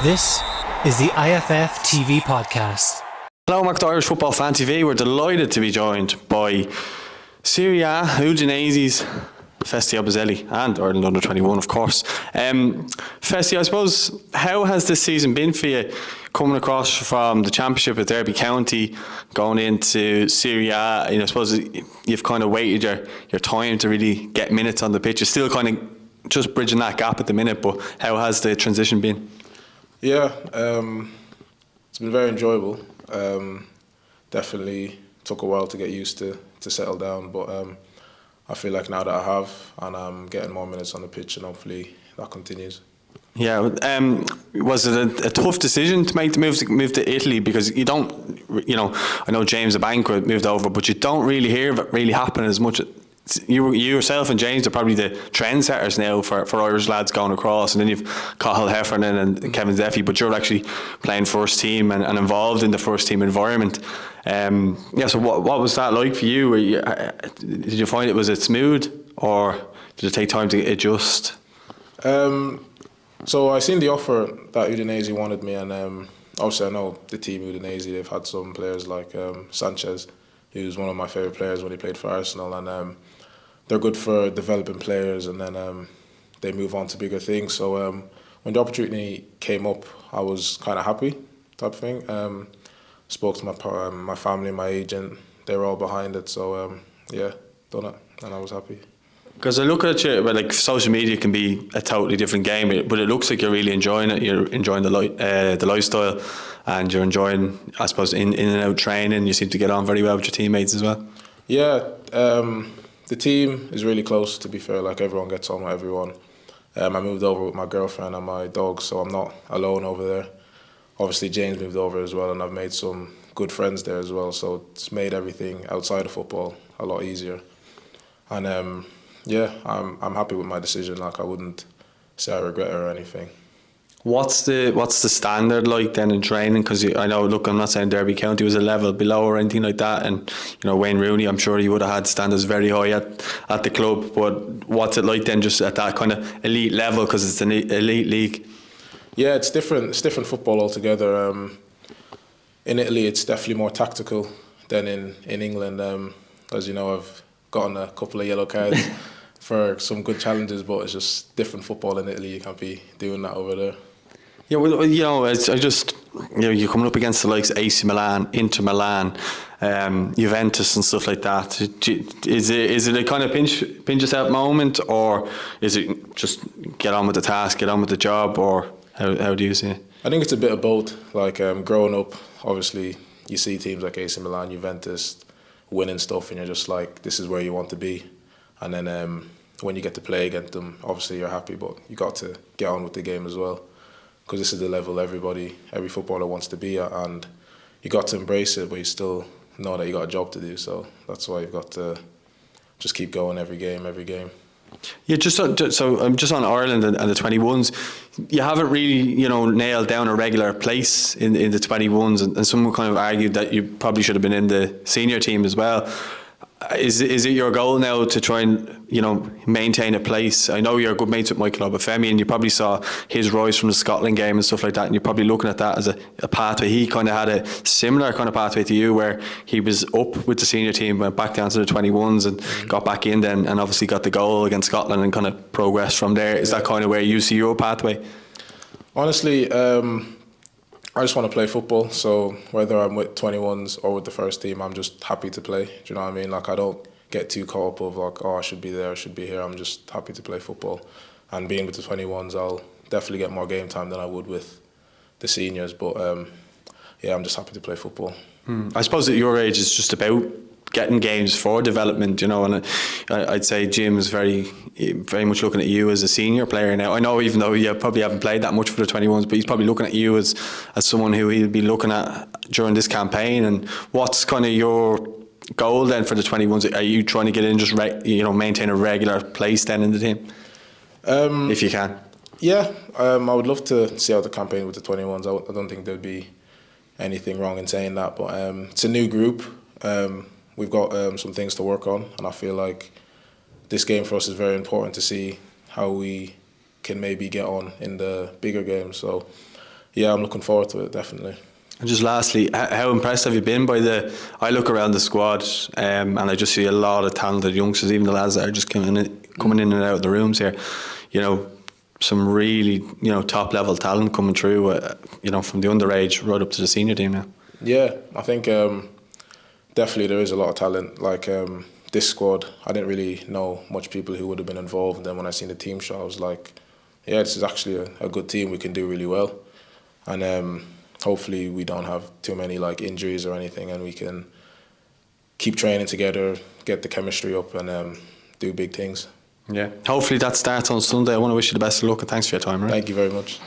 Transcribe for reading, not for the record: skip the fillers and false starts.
This is the IFF TV podcast. Hello, welcome to Irish Football Fan TV. We're delighted to be joined by Serie A, Udinese's Festy Ebosele and Ireland under-21, of course. Festy, I suppose, how has this season been for you, coming across from the Championship at Derbu County, going into Serie A? I suppose you've kind of waited your time to really get minutes on the pitch. You're still kind of just bridging that gap at the minute, but how has the transition been? Yeah, it's been very enjoyable. Definitely took a while to get used to settle down, but I feel like now that I have, and I'm getting more minutes on the pitch, and hopefully that continues. Yeah, was it a tough decision to make the move to Italy? Because you don't, I know James the Banquet moved over, but you don't really hear of it really happening as much. You yourself and James are probably the trendsetters now for Irish lads going across, and then you've Cathal Heffernan and Kevin Zeffy, but you're actually playing first team and involved in the first team environment. So what was that like for you? Did you find it was smooth, or did it take time to adjust? So I seen the offer that Udinese wanted me, and obviously I know the team Udinese. They've had some players like Sanchez, who's one of my favourite players when he played for Arsenal, and they're good for developing players, and then they move on to bigger things. So when the opportunity came up, I was kind of happy, type of thing. Spoke to my family, my agent. They were all behind it. So done it, and I was happy. Because I look at you, like social media can be a totally different game, but it looks like you're really enjoying it. You're enjoying the lifestyle, and you're enjoying, I suppose, in and out training. You seem to get on very well with your teammates as well. Yeah, the team is really close, to be fair. Like, everyone gets on with everyone. I moved over with my girlfriend and my dog, so I'm not alone over there. Obviously, James moved over as well, and I've made some good friends there as well. So it's made everything outside of football a lot easier. And I'm happy with my decision. Like, I wouldn't say I regret it or anything. What's the standard like then in training? Because I know, look, I'm not saying Derby County was a level below or anything like that, and Wayne Rooney, I'm sure he would have had standards very high at the club. But what's it like then, just at that kind of elite level, because it's an elite league? Yeah, it's different. It's different football altogether. In Italy, it's definitely more tactical than in England. As you know, I've gotten a couple of yellow cards for some good challenges, but it's just different football in Italy. You can't be doing that over there. Yeah, well, you're coming up against the likes of AC Milan, Inter Milan, Juventus and stuff like that. Is it a kind of pinch yourself moment, or is it just get on with the task, get on with the job, or how do you see it? I think it's a bit of both. Like, growing up, obviously, you see teams like AC Milan, Juventus winning stuff, and you're just like, this is where you want to be. And then when you get to play against them, obviously you're happy, but you got to get on with the game as well, because this is the level every footballer wants to be at, and you got to embrace it, but you still know that you got a job to do. So that's why you've got to just keep going every game. Yeah, just on Ireland and the 21s, you haven't really, nailed down a regular place in the 21s, and someone kind of argued that you probably should have been in the senior team as well. Is it your goal now to try and maintain a place? I know you're good mates with Michael Obafemi, and you probably saw his rise from the Scotland game and stuff like that, and you're probably looking at that as a pathway. He kind of had a similar kind of pathway to you, where he was up with the senior team, went back down to the 21s and got back in then, and obviously got the goal against Scotland and kind of progressed from there. Is that kind of where you see your pathway? Honestly, I just want to play football, so whether I'm with 21s or with the first team, I'm just happy to play. Do you know what I mean? Like, I don't get too caught up of like, I should be there, I should be here. I'm just happy to play football. And being with the 21s, I'll definitely get more game time than I would with the seniors. But I'm just happy to play football. I suppose at your age, it's just about getting games for development, and I'd say Jim is very much looking at you as a senior player now. I know, even though you probably haven't played that much for the 21s, but he's probably looking at you as someone who he'll be looking at during this campaign. And what's kind of your goal then for the 21s? Are you trying to get in, just maintain a regular place then in the team, if you can? Yeah, I would love to see out the campaign with the 21s. I don't think there'd be anything wrong in saying that, but it's a new group. We've got some things to work on, and I feel like this game for us is very important to see how we can maybe get on in the bigger games. So yeah, I'm looking forward to it, definitely. And just lastly, how impressed have you been by I look around the squad and I just see a lot of talented youngsters, even the lads that are just coming in and out of the rooms here. You know, some really, you know, top level talent coming through, you know, from the underage right up to the senior team now. Yeah, I think definitely there is a lot of talent. Like this squad, I didn't really know much people who would have been involved. And then when I seen the team show, I was like, yeah, this is actually a good team. We can do really well. And hopefully we don't have too many like injuries or anything, and we can keep training together, get the chemistry up, and do big things. Yeah. Hopefully that starts on Sunday. I want to wish you the best of luck and thanks for your time. Right? Thank you very much.